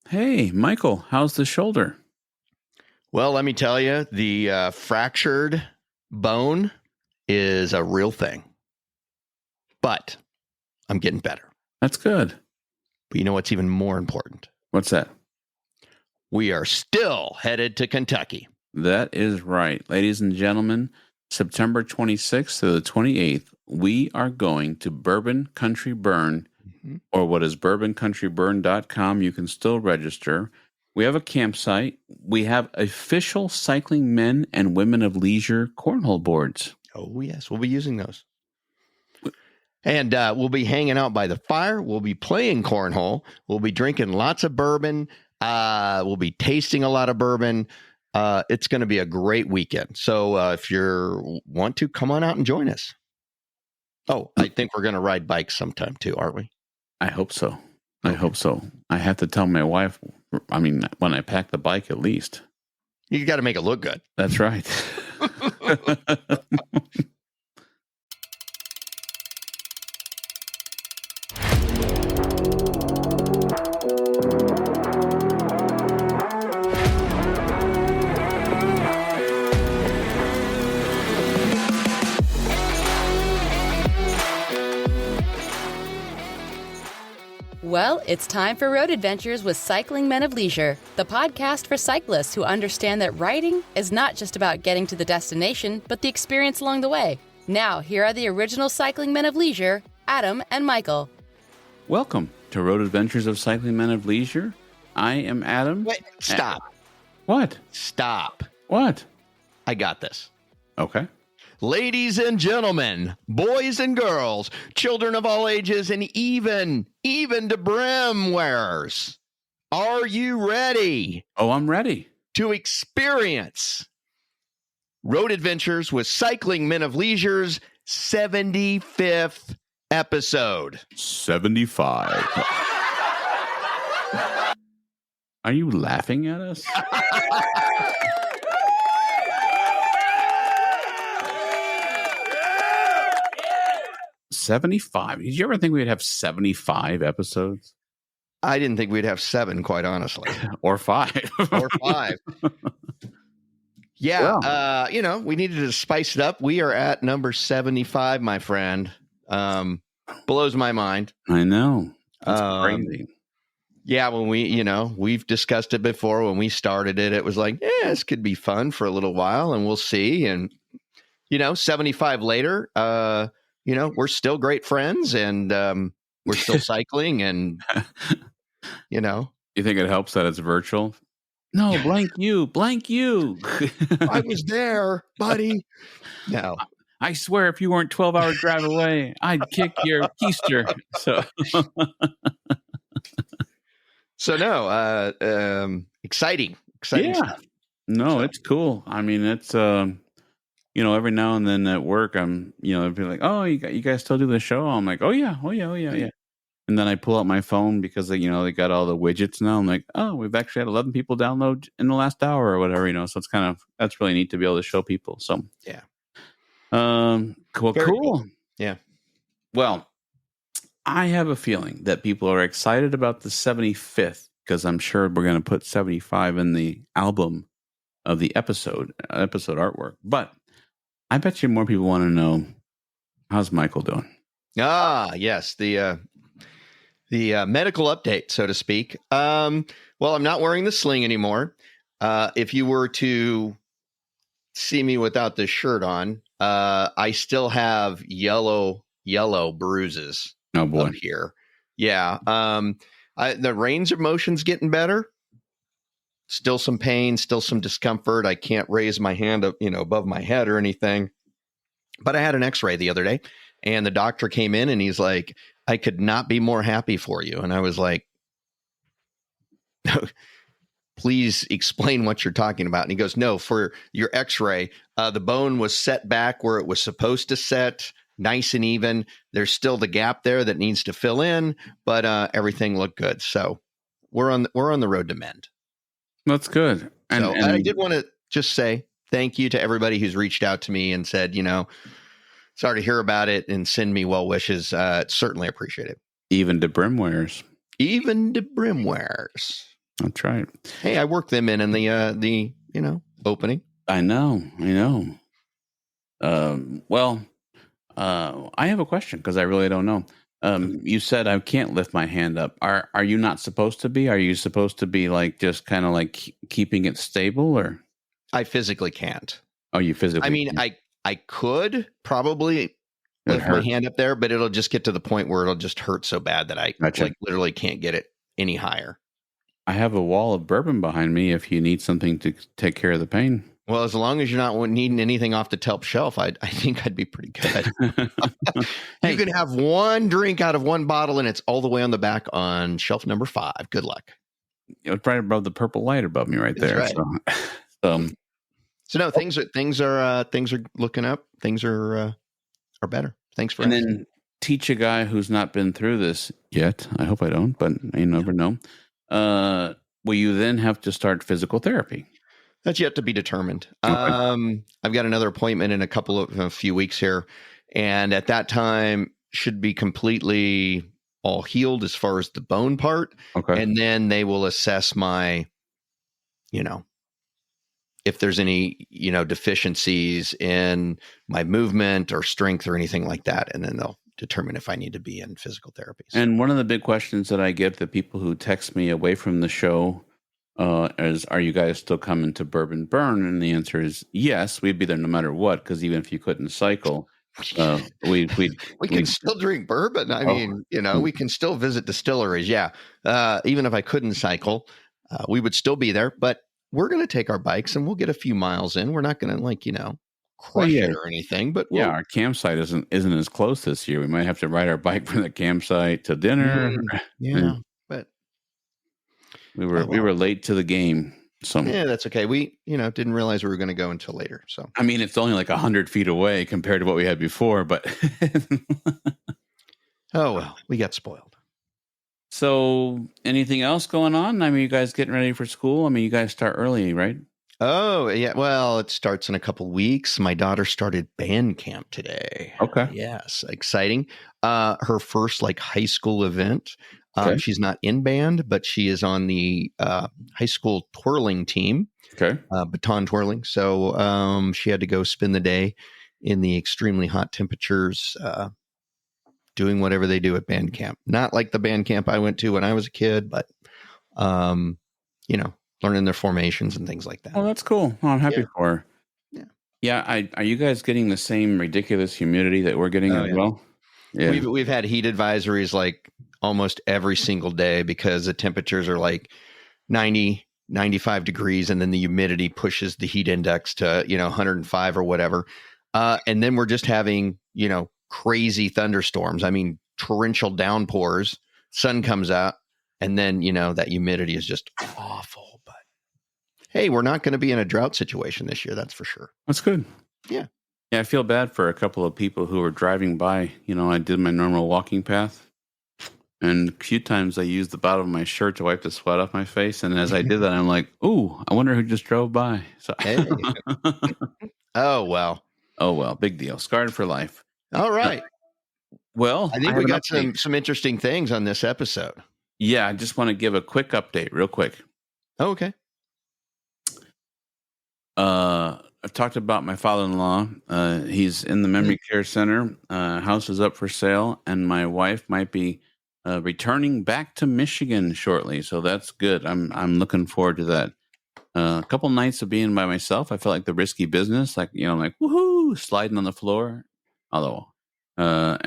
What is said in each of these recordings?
Hey, Michael, how's the shoulder? Well, let me tell you, the fractured bone is a real thing. But I'm getting better. That's good. But you know what's even more important? What's that? We are still headed to Kentucky. That is right. Ladies and gentlemen, September 26th to the 28th, we are going to Bourbon Country Burn, or what is bourboncountryburned.com. You can still register. We have a campsite. We have official cycling men and women of leisure cornhole boards. Oh, yes. We'll be using those. And we'll be hanging out by the fire. We'll be playing cornhole. We'll be drinking lots of bourbon. We'll be tasting a lot of bourbon. It's going to be a great weekend. So if you want to, come on out and join us. Oh, I think we're going to ride bikes sometime too, aren't we? I hope so. I hope so. I have to tell my wife, when I pack the bike at least. You got to make it look good. That's right. Well, it's time for Road Adventures with Cycling Men of Leisure, the podcast for cyclists who understand that riding is not just about getting to the destination, but the experience along the way. Now, here are the original Cycling Men of Leisure, Adam and Michael. Welcome to Road Adventures of Cycling Men of Leisure. I am Adam. Wait, stop. What? Stop. What? I got this. Okay. Ladies and gentlemen, boys and girls, children of all ages, and even to brim wearers, are you ready? Oh, I'm ready. To experience Road Adventures with Cycling Men of Leisure's 75th episode. 75. Are you laughing at us? 75. Did you ever think we'd have 75 episodes? I didn't think we'd have 7, quite honestly. Or 5. Or 5. Yeah, Well. We needed to spice it up. We are at number 75, my friend. Blows my mind. I know. That's crazy. Yeah, when we've discussed it before. When we started it, it was like, yeah, this could be fun for a little while, and we'll see. And 75 later, we're still great friends, and we're still cycling, and You think it helps that it's virtual? No, blank you. I was there, buddy. No. I swear, if you weren't 12-hour drive away, I'd kick your keister. So no, exciting stuff. No, So. It's cool. I mean, it's every now and then at work, I'm they'd be like, "Oh, you guys still do the show?" I'm like, "Oh yeah." And then I pull out my phone because they got all the widgets now. I'm like, "Oh, we've actually had 11 people download in the last hour or whatever." So it's that's really neat to be able to show people. So yeah. Cool. Yeah. Well, I have a feeling that people are excited about the 75th because I'm sure we're going to put 75 in the album of the episode artwork. But I bet you more people want to know, how's Michael doing? Ah, yes, the medical update, so to speak. Well, I'm not wearing the sling anymore. If you were to see me without this shirt on, I still have yellow bruises. Oh boy, up here. Yeah. The range of motion's getting better. Still some pain, still some discomfort. I can't raise my hand up, above my head or anything. But I had an X-ray the other day, and the doctor came in and he's like, "I could not be more happy for you." And I was like, "Please explain what you're talking about." And he goes, "No, for your X-ray, the bone was set back where it was supposed to set, nice and even. There's still the gap there that needs to fill in, but everything looked good. So we're on the road to mend." That's good. And I did want to just say thank you to everybody who's reached out to me and said, sorry to hear about it, and send me well wishes. Certainly appreciate it. Even to brimwares. That's right. Hey, I worked them in the opening. I know. I have a question because I really don't know. You said I can't lift my hand up. Are you not supposed to be? Are you supposed to be like just kind of like keeping it stable, or? I physically can't. Oh, you physically? I mean, I could probably lift my hand up there, but it'll just get to the point where it'll just hurt so bad that I like literally can't get it any higher. I have a wall of bourbon behind me if you need something to take care of the pain. Well, as long as you're not needing anything off the top shelf, I think I'd be pretty good. Hey, you can have one drink out of one bottle, and it's all the way on the back on shelf number 5. Good luck. It's right above the purple light above me, right there. Right. So no, things are looking up. Things are better. Thanks for asking. Then teach a guy who's not been through this yet. I hope I don't, but you never know. Will you then have to start physical therapy? That's yet to be determined. Okay. I've got another appointment in a few weeks here, and at that time should be completely all healed as far as the bone part. Okay. And then they will assess my, if there's any, deficiencies in my movement or strength or anything like that. And then they'll determine if I need to be in physical therapy. So. And one of the big questions that I get, the people who text me away from the show, is, are you guys still coming to Bourbon Burn? And the answer is yes. We'd be there no matter what, because even if you couldn't cycle, we can still drink bourbon. I mean, we can still visit distilleries. Yeah. Even if I couldn't cycle, we would still be there. But we're going to take our bikes and we'll get a few miles in. We're not going to crush it or anything. But our campsite isn't as close this year. We might have to ride our bike from the campsite to dinner. Yeah. But we were late to the game. So yeah, that's okay. We, didn't realize we were going to go until later. So, I mean, it's only like 100 feet away compared to what we had before, but oh, well, we got spoiled. So anything else going on? I mean, you guys getting ready for school? I mean, you guys start early, right? Oh, yeah. Well, it starts in a couple weeks. My daughter started band camp today. Okay. Yes. Exciting. Her first high school event. Okay. She's not in band, but she is on the high school twirling team. Okay. Baton twirling. So she had to go spend the day in the extremely hot temperatures, doing whatever they do at band camp. Not like the band camp I went to when I was a kid, but, learning their formations and things like that. Oh, that's cool. Oh, I'm happy for her. Yeah. Yeah. Are you guys getting the same ridiculous humidity that we're getting as well? Yeah. We've had heat advisories almost every single day because the temperatures are 90, 95 degrees. And then the humidity pushes the heat index to, 105 or whatever. And then we're just having, crazy thunderstorms. I mean, torrential downpours, sun comes out, and then, that humidity is just awful. But hey, we're not going to be in a drought situation this year. That's for sure. That's good. Yeah. Yeah. I feel bad for a couple of people who were driving by. I did my normal walking path. And a few times I used the bottom of my shirt to wipe the sweat off my face. And as I did that, I'm like, ooh, I wonder who just drove by. So, hey. Oh, well, big deal. Scarred for life. All right. Well, I think we got some interesting things on this episode. Yeah, I just want to give a quick update real quick. Oh, okay. I've talked about my father-in-law. He's in the memory care center. House is up for sale, and my wife might be returning back to Michigan shortly. So that's good. I'm looking forward to that. A couple nights of being by myself. I felt like the risky business, woohoo, sliding on the floor. Although, although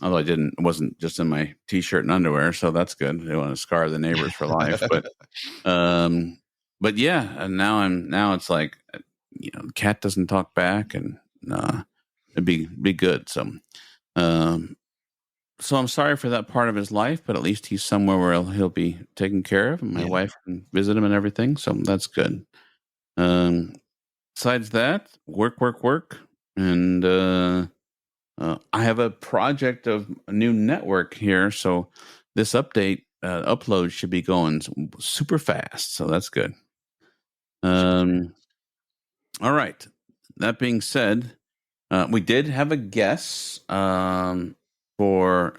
it wasn't just in my t-shirt and underwear, so that's good. They want to scar the neighbors for life, but yeah. And now it's like, the cat doesn't talk back, and it'd be good. So I'm sorry for that part of his life, but at least he's somewhere where he'll be taken care of, and my wife can visit him and everything. So that's good. Besides that, work. And I have a project of a new network here, so this upload should be going super fast. So that's good. All right. That being said, we did have a guest for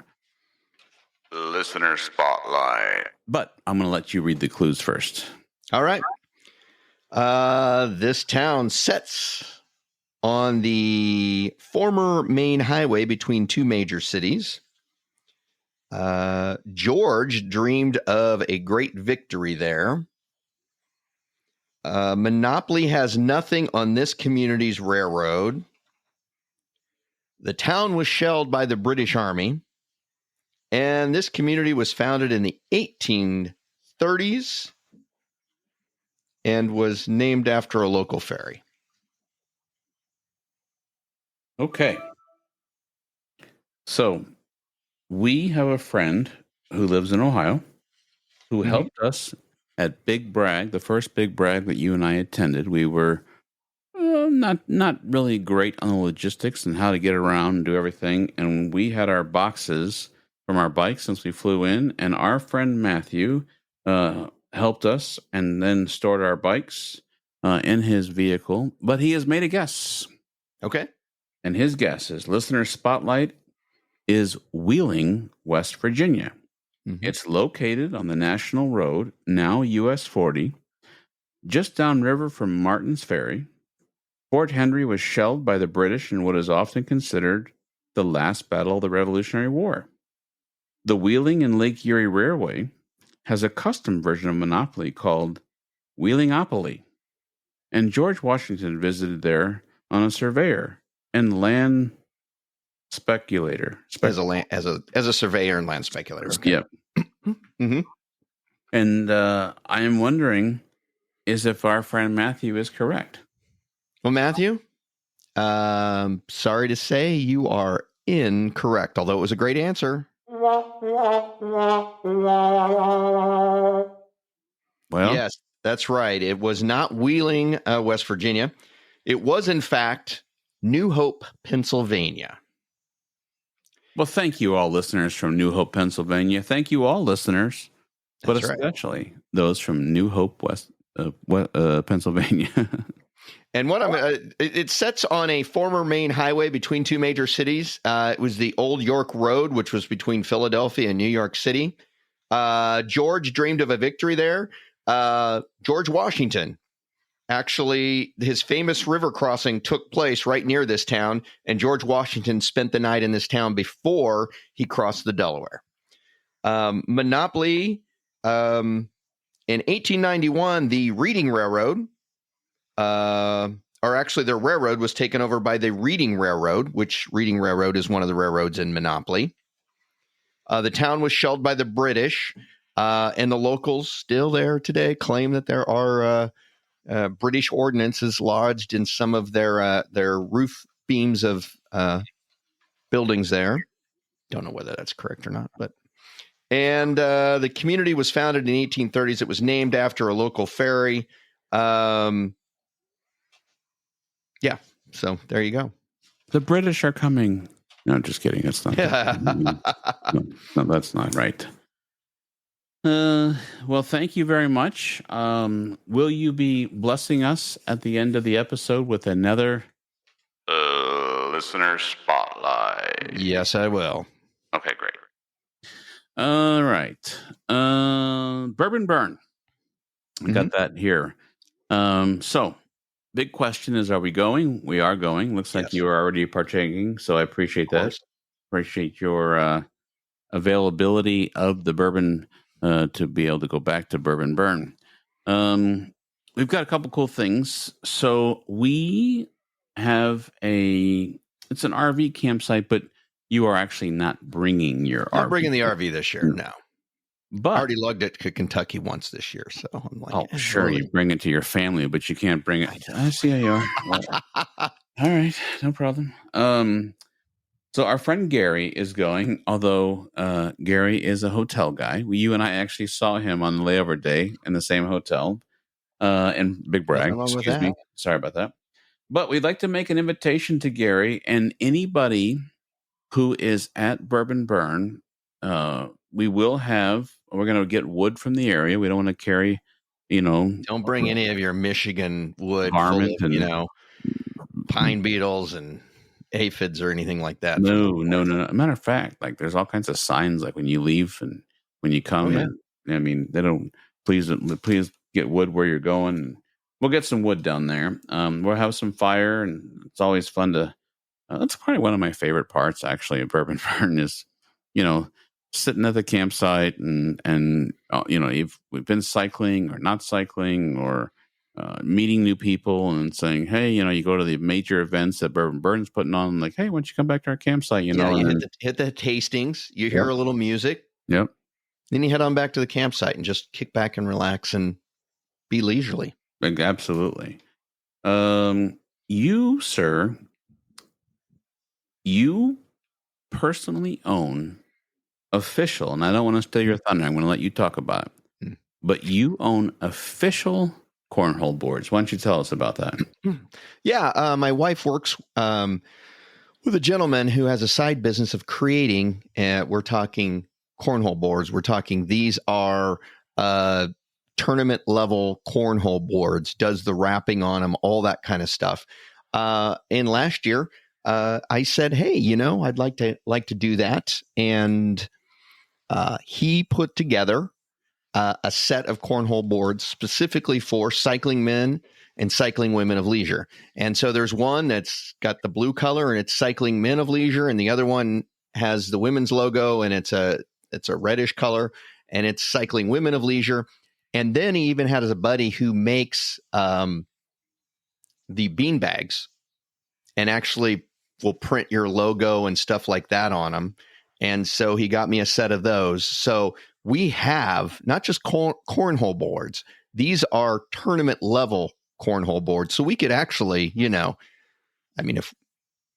Listener Spotlight. But I'm going to let you read the clues first. All right. This town sits on the former main highway between two major cities. George dreamed of a great victory there. Monopoly has nothing on this community's railroad. The town was shelled by the British Army. And this community was founded in the 1830s and was named after a local ferry. Okay. So we have a friend who lives in Ohio who helped us at Big Bragg, the first Big Bragg that you and I attended. We were not really great on the logistics and how to get around and do everything. And we had our boxes from our bikes since we flew in. And our friend Matthew helped us and then stored our bikes in his vehicle. But he has made a guess. Okay. And his guess is Listener Spotlight is Wheeling, West Virginia. Mm-hmm. It's located on the National Road, now US 40, just downriver from Martin's Ferry. Fort Henry was shelled by the British in what is often considered the last battle of the Revolutionary War. The Wheeling and Lake Erie Railway has a custom version of Monopoly called Wheelingopoly, and George Washington visited there on a surveyor and land speculator. As a surveyor and land speculator. Okay. Yep. Mm-hmm. And I am wondering is if our friend Matthew is correct. Well, Matthew, sorry to say you are incorrect, although it was a great answer. Well, yes, that's right. It was not Wheeling, West Virginia. It was, in fact, New Hope, Pennsylvania. Well, thank you all listeners from New Hope, Pennsylvania. Thank you all listeners, but especially those from New Hope, Pennsylvania. And it sets on a former main highway between two major cities. It was the Old York Road, which was between Philadelphia and New York City. George dreamed of a victory there. George Washington, actually, his famous river crossing took place right near this town, and George Washington spent the night in this town before he crossed the Delaware. Monopoly, in 1891, the Reading Railroad, or actually their railroad was taken over by the Reading Railroad, which Reading Railroad is one of the railroads in Monopoly. The town was shelled by the British, and the locals still there today claim that there are British ordnances lodged in some of their roof beams of buildings there. Don't know whether that's correct or not, but the community was founded in the 1830s. It was named after a local ferry. Yeah, so there you go. The British are coming. No, just kidding. That's not. No, that's not right. Well, thank you very much. Will you be blessing us at the end of the episode with another listener spotlight? Yes, I will. Okay, great. All right. Bourbon Burn. I got that here. So, big question is, are we going? We are going. Looks like you are already partaking, so I appreciate that. Appreciate your availability of the bourbon to be able to go back to Bourbon Burn. We've got a couple cool things. So we have it's an RV campsite, but you are actually not bringing your RV. Not bringing the RV this year, no. But I already lugged it to Kentucky once this year, so I'm like, oh, sure, you bring it to your family, but you can't bring it. I see how you are. All right, no problem. So our friend Gary is going, although Gary is a hotel guy. You and I actually saw him on the layover day in the same hotel in Big Bragg. Excuse me. Sorry about that. But we'd like to make an invitation to Gary and anybody who is at Bourbon Burn. We're going to get wood from the area. We don't want to carry, Don't bring any of your Michigan wood full of, pine beetles and aphids or anything like that. No. Matter of fact, like there's all kinds of signs, like when you leave and when you come. And I mean, they don't. Please get wood where you're going. We'll get some wood down there. We'll have some fire, and it's always fun to. That's probably one of my favorite parts, actually, of Bourbon Burn is, sitting at the campsite and we've been cycling or not cycling or meeting new people and saying, hey, you go to the major events that Bourbon Burn's putting on, like, hey, why don't you come back to our campsite? You hit the tastings, you hear a little music. Yep. Then you head on back to the campsite and just kick back and relax and be leisurely. Absolutely. You, sir, you personally own official, and I don't want to steal your thunder. I'm going to let you talk about it. But you own official cornhole boards. Why don't you tell us about that? Yeah, my wife works with a gentleman who has a side business of creating, we're talking cornhole boards. We're talking, these are tournament level cornhole boards, does the wrapping on them, all that kind of stuff. And last year, I said, hey, I'd like to do that. And he put together a set of cornhole boards specifically for cycling men and cycling women of leisure. And so there's one that's got the blue color and it's cycling men of leisure, and the other one has the women's logo and it's a reddish color and it's cycling women of leisure. And then he even has a buddy who makes the bean bags and actually will print your logo and stuff like that on them. And so he got me a set of those. So we have not just cornhole boards. These are tournament level cornhole boards. So we could actually, if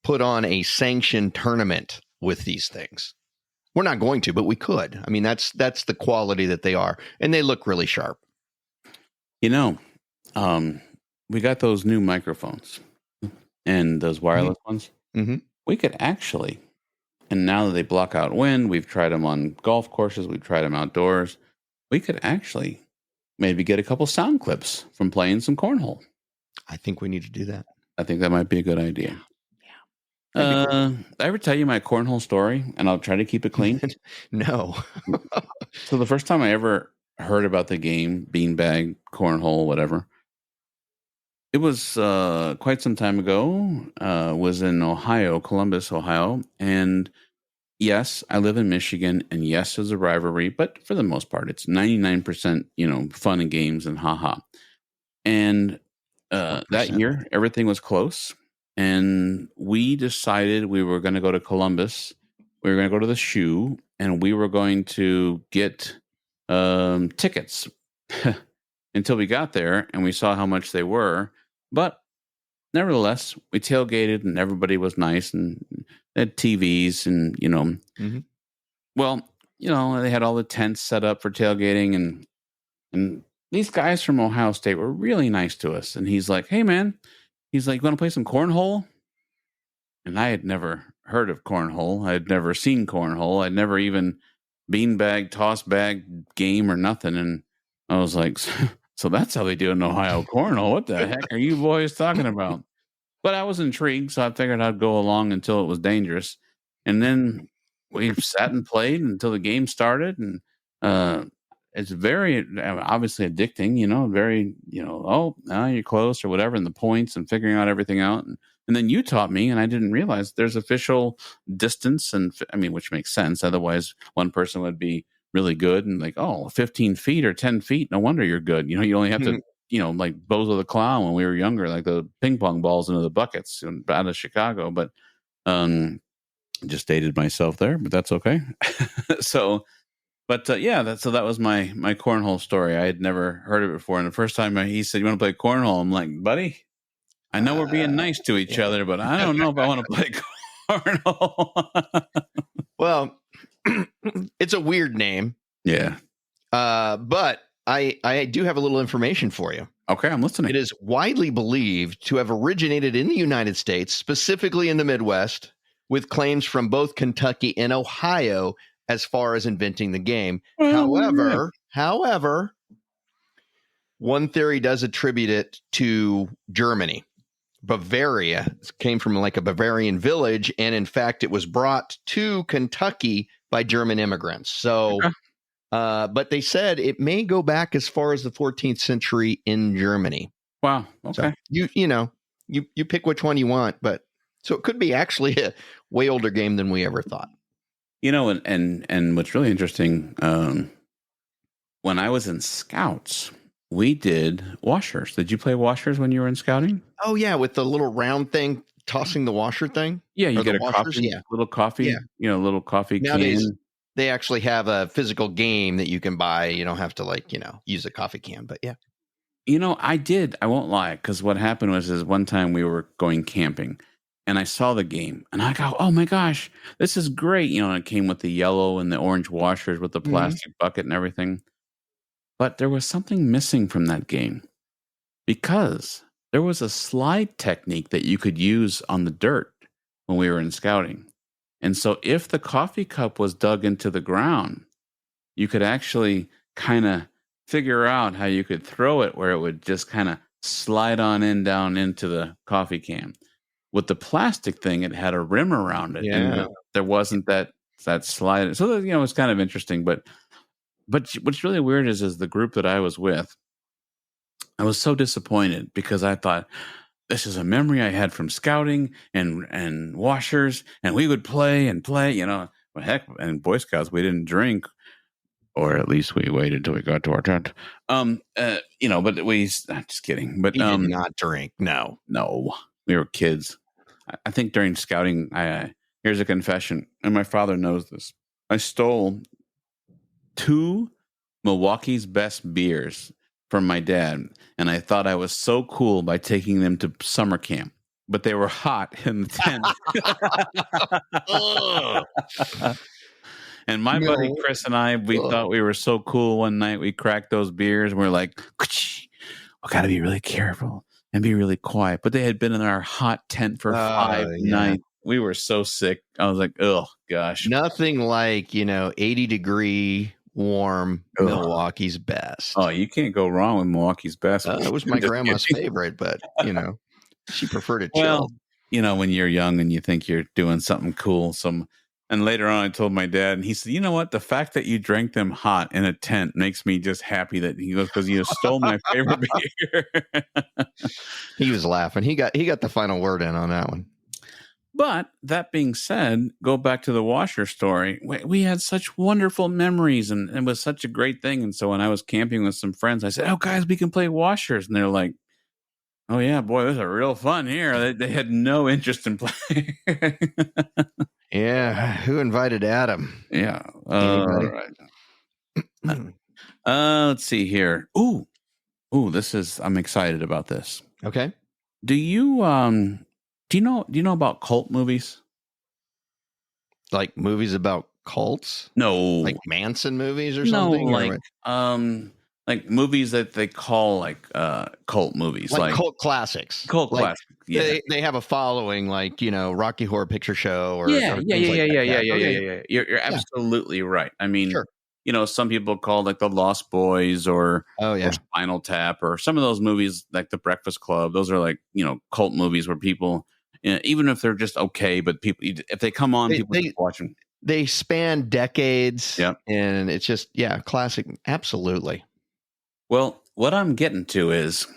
put on a sanctioned tournament with these things. We're not going to, but we could. I mean, that's the quality that they are. And they look really sharp. We got those new microphones and those wireless ones. Mm-hmm. We could actually, and now that they block out wind, we've tried them on golf courses, we've tried them outdoors. We could actually maybe get a couple sound clips from playing some cornhole. I think we need to do that. I think that might be a good idea. I ever tell you my cornhole story? And I'll try to keep it clean. No. So the first time I ever heard about the game, beanbag, cornhole, whatever, it was quite some time ago. Was in Ohio, Columbus, Ohio. And yes, I live in Michigan. And yes, there's a rivalry. But for the most part, it's 99%, fun and games and haha. And that year, everything was close. And we decided we were going to go to Columbus. We were going to go to the shoe, and we were going to get tickets until we got there and we saw how much they were. But nevertheless, we tailgated and everybody was nice and they had TVs and, mm-hmm. Well, they had all the tents set up for tailgating and these guys from Ohio State were really nice to us. And he's like, hey, man. He's like, you want to play some cornhole? And I had never heard of cornhole. I had never seen cornhole. I'd never even beanbag, toss bag game or nothing. And I was like, so that's how they do in Ohio cornhole. What the heck are you boys talking about? But I was intrigued, so I figured I'd go along until it was dangerous. And then we sat and played until the game started. And it's very obviously addicting, very, oh, now you're close or whatever, and the points and figuring out everything out. And then you taught me, and I didn't realize there's official distance, which makes sense. Otherwise, one person would be really good and like, 15 feet or 10 feet. No wonder you're good. You only have to, like Bozo the Clown when we were younger, like the ping pong balls into the buckets out of Chicago. But just dated myself there, but that's okay. So. But that was my cornhole story. I had never heard of it before. And the first time he said, you want to play cornhole? I'm like, buddy, I know we're being nice to each other, but I don't know if I want to play cornhole. Well, it's a weird name. Yeah. But I do have a little information for you. Okay, I'm listening. It is widely believed to have originated in the United States, specifically in the Midwest, with claims from both Kentucky and Ohio as far as inventing the game. However, one theory does attribute it to Germany, Bavaria. It came from like a Bavarian village. And in fact, it was brought to Kentucky by German immigrants. So, but they said it may go back as far as the 14th century in Germany. Wow. Okay. So you pick which one you want, but so it could be actually a way older game than we ever thought. And what's really interesting, when I was in Scouts, we did washers. Did you play washers when you were in scouting? Oh yeah, with the little round thing, tossing the washer thing. Yeah, you get a washers? little coffee, little coffee Nowadays, can. they actually have a physical game that you can buy. You don't have to use a coffee can, but yeah. I did. I won't lie, because what happened was one time we were going camping, and I saw the game, and I go, "Oh my gosh, this is great!" And it came with the yellow and the orange washers with the plastic bucket and everything. But there was something missing from that game, because there was a slide technique that you could use on the dirt when we were in scouting. And so if the coffee cup was dug into the ground, you could actually kind of figure out how you could throw it where it would just kind of slide on down into the coffee can. With the plastic thing, it had a rim around it, and there wasn't that slide. So it's kind of interesting. But what's really weird is the group that I was with, I was so disappointed because I thought, this is a memory I had from scouting and washers, and we would play. Well, heck, and Boy Scouts, we didn't drink, or at least we waited until we got to our tent. But I'm just kidding. But he did not drink. No, we were kids. I think during scouting, here's a confession, and my father knows this. I stole 2 Milwaukee's Best beers from my dad, and I thought I was so cool by taking them to summer camp, but they were hot in the tent. And my buddy Chris and I, we thought we were so cool one night. We cracked those beers, and we're like, we got to be really careful and be really quiet. But they had been in our hot tent for 5 nights. We were so sick. I was like, oh, gosh. Nothing like, 80-degree warm Milwaukee's Best. Oh, you can't go wrong with Milwaukee's Best. It was my grandma's favorite, but, she preferred it chilled. Well, when you're young and you think you're doing something cool, and later on I told my dad, and he said, you know what? The fact that you drank them hot in a tent makes me just happy that he goes, because you stole my favorite beer. He was laughing. He got the final word in on that one. But that being said, go back to the washer story. We had such wonderful memories, and it was such a great thing. And so when I was camping with some friends, I said, oh, guys, we can play washers. And they're like, oh, yeah, boy, this is real fun here. They had no interest in playing. Yeah. Who invited Adam? Yeah. All right. Let's see here. Ooh, I'm excited about this. Okay. Do you know about cult movies? Like movies about cults? No. Like Manson movies or something? No, like movies that they call cult movies. Like cult classics. Cult classics. Yeah. They have a following, like, Rocky Horror Picture Show or Yeah. Okay. You're absolutely right. I mean, sure. Some people call like The Lost Boys or Spinal Tap or some of those movies like The Breakfast Club. Those are like, cult movies where people, even if they're just okay, but people, if they come on, people keep watching. They span decades. Yep. And it's just, classic. Absolutely. Well, what I'm getting to is,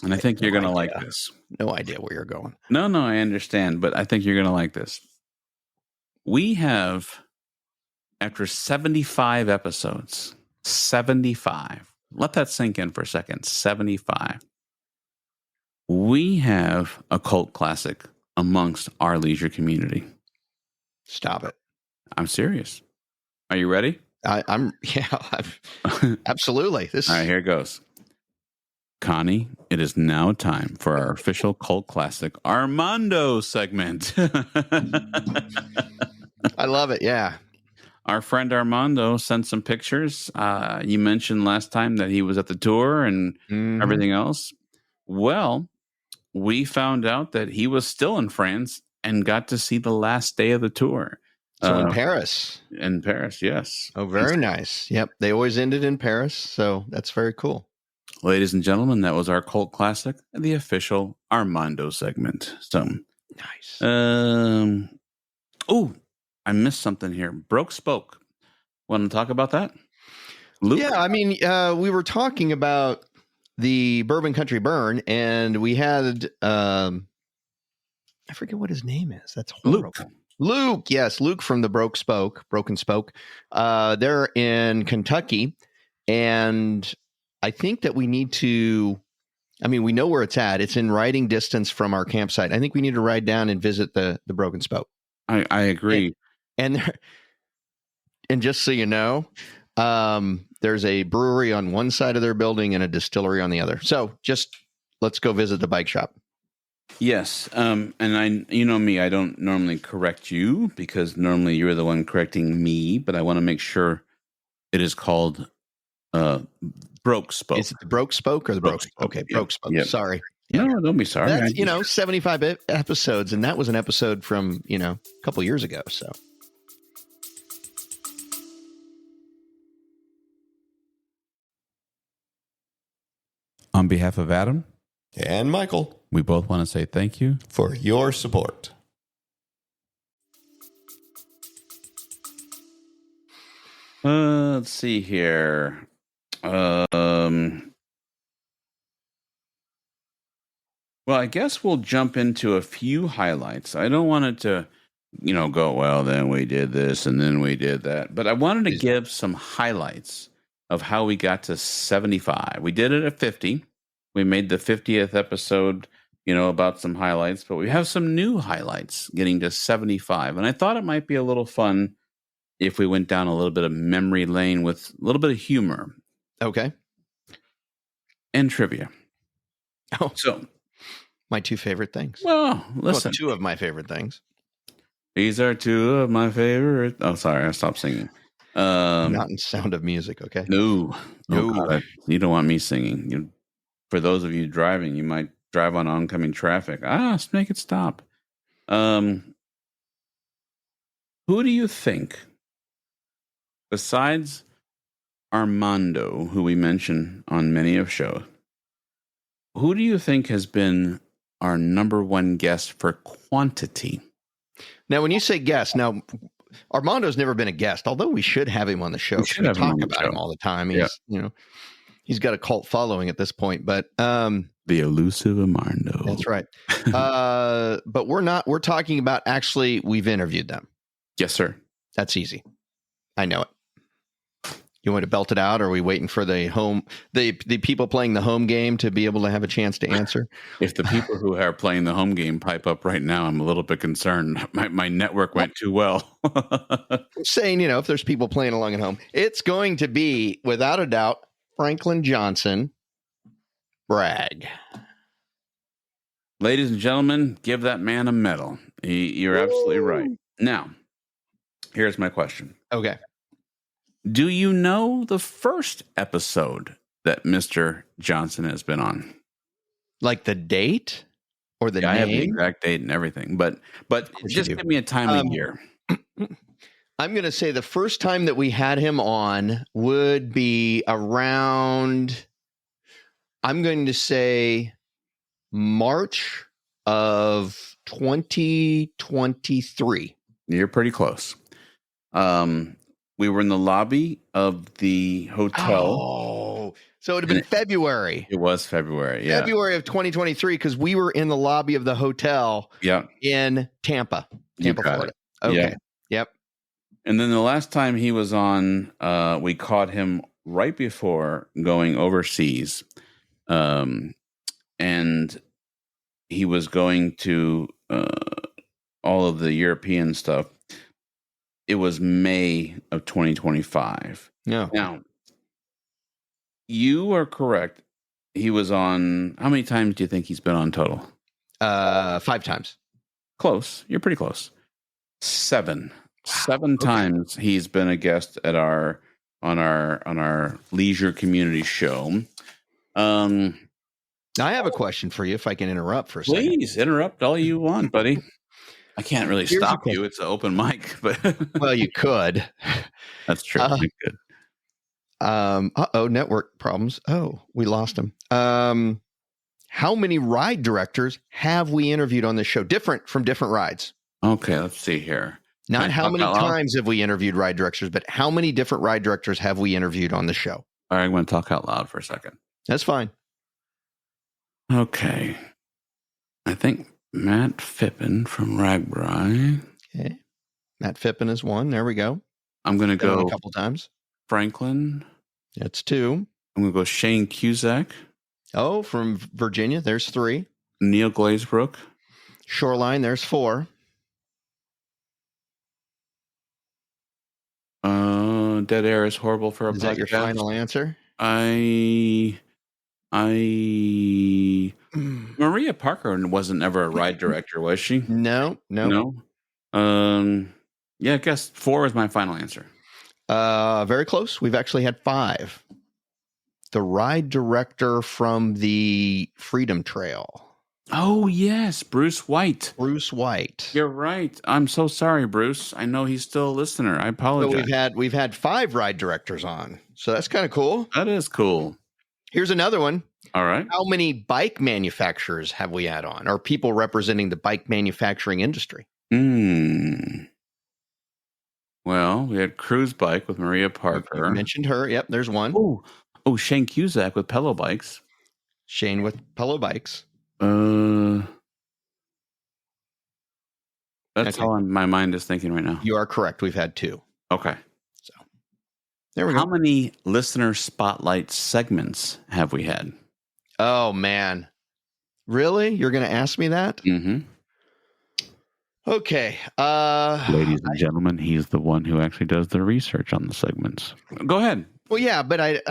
and I think you're going to like this. No idea where you're going. No, I understand, but I think you're going to like this. We have, after 75 episodes, 75, let that sink in for a second, 75, we have a cult classic amongst our leisure community. Stop it. I'm serious. Are you ready? I'm absolutely. All right, here it goes. Connie, it is now time for our official cult classic Armando segment. I love it. Yeah. Our friend Armando sent some pictures. You mentioned last time that he was at the tour and everything else. Well, we found out that he was still in France and got to see the last day of the tour. So in Paris. In Paris, yes. Oh, very nice. Yep. They always ended in Paris. So that's very cool. ladies and gentlemen, that was our cult classic, the official Armando segment. So Nice. Oh, I missed something here. Broke spoke. Want to talk about that, Luke? Yeah, I mean, we were talking about the Bourbon Country Burn, and we had I forget what his name is. That's horrible. Luke, yes, Luke from the Broken Spoke. They're in Kentucky, and I think that we need to. I mean, we know where it's at. It's in riding distance from our campsite. I think we need to ride down and visit the Broken Spoke. I agree. And just so you know, there's a brewery on one side of their building and a distillery on the other. So just let's go visit the bike shop. Yes. And you know me, I don't normally correct you because normally you're the one correcting me, but I want to make sure it is called Broke Spoke. Is it the Broke Spoke or the Broke Spoke? Okay, Broke Spoke. Yep. Sorry. No, don't be sorry. That's, 75 episodes, and that was an episode from, a couple years ago. So. On behalf of Adam and Michael, we both want to say thank you for your support. Let's see here. Well, I guess we'll jump into a few highlights. I don't want it to, go, well, then we did this and then we did that. But I wanted to give some highlights of how we got to 75. We did it at 50. We made the 50th episode, about some highlights, but we have some new highlights getting to 75. And I thought it might be a little fun if we went down a little bit of memory lane with a little bit of humor. Okay. And trivia. Oh, so my two favorite things. Well, listen. Two of my favorite things. These are two of my favorite. Oh, sorry. I stopped singing. Not in Sound of Music. Okay. No. God, you don't want me singing. For those of you driving, you might drive on oncoming traffic. Make it stop. Who do you think, besides Armando, who we mention on many of shows, who do you think has been our number one guest for quantity? Now, when you say guest, Armando's never been a guest, although we should have him on the show. We talk about him all the time. He's, he's got a cult following at this point, but the elusive Armando. That's right. But we're talking about actually we've interviewed them. Yes, sir. That's easy. I know it. You want to belt it out, or are we waiting for the people playing the home game to be able to have a chance to answer? If the people who are playing the home game pipe up right now, I'm a little bit concerned. My network went too well. I'm saying, if there's people playing along at home, it's going to be, without a doubt, Franklin Johnson. Bragg. Ladies and gentlemen, give that man a medal. You're absolutely right. Now, here's my question. Okay. Do you know the first episode that Mr. Johnson has been on? Like the date or the name? I have the exact date and everything, but just give me a timely year. I'm going to say the first time that we had him on would be around, I'm going to say March of 2023. You're pretty close. We were in the lobby of the hotel. Oh, so it would have been February. It was February, yeah. February of 2023, because we were in the lobby of the hotel in Tampa, Florida. Okay. Yeah. Yep. And then the last time he was on, we caught him right before going overseas. And he was going to all of the European stuff. It was May of 2025. Yeah. Now, you are correct. He was on, how many times do you think he's been on total? 5 times. Close. You're pretty close. 7. Wow. 7 times he's been a guest at on our leisure community show. I have a question for you, if I can interrupt for a second. Please interrupt all you want, buddy. I can't really stop you. It's an open mic, but well, you could. That's true. You could. Network problems. Oh, we lost him. How many ride directors have we interviewed on this show? Different from different rides. Okay, let's see here. Not how many times have we interviewed ride directors, but how many different ride directors have we interviewed on the show? All right, I'm going to talk out loud for a second. That's fine. Okay. I think Matt Phippen from Ragbri. Okay. Matt Phippen is one. There we go. I'm going to go a couple times. Franklin. That's two. I'm going to go Shane Cusack. Oh, from Virginia, there's three. Neil Glazebrook. Shoreline, there's four. Dead air is horrible for a podcast. Is that your final answer? Maria Parker wasn't ever a ride director, was she? No. Yeah, I guess 4 is my final answer. Very close. We've actually had 5. The ride director from the Freedom Trail. Oh, yes, Bruce White. Bruce White. You're right. I'm so sorry, Bruce. I know he's still a listener. I apologize. So we've had 5 ride directors on. So that's kind of cool. That is cool. Here's another one. All right. How many bike manufacturers have we had on? Or people representing the bike manufacturing industry? Well, we had Cruise Bike with Maria Parker. You mentioned her. Yep, there's one. Oh, Shane Cusack with Pello Bikes. Shane with Pello Bikes. That's how my mind is thinking right now. You are correct. We've had 2. Okay. So there we go. How many listener spotlight segments have we had? Oh, man. Really? You're going to ask me that? Mm-hmm. Okay. Ladies and gentlemen, he's the one who actually does the research on the segments. Go ahead. Well, yeah, but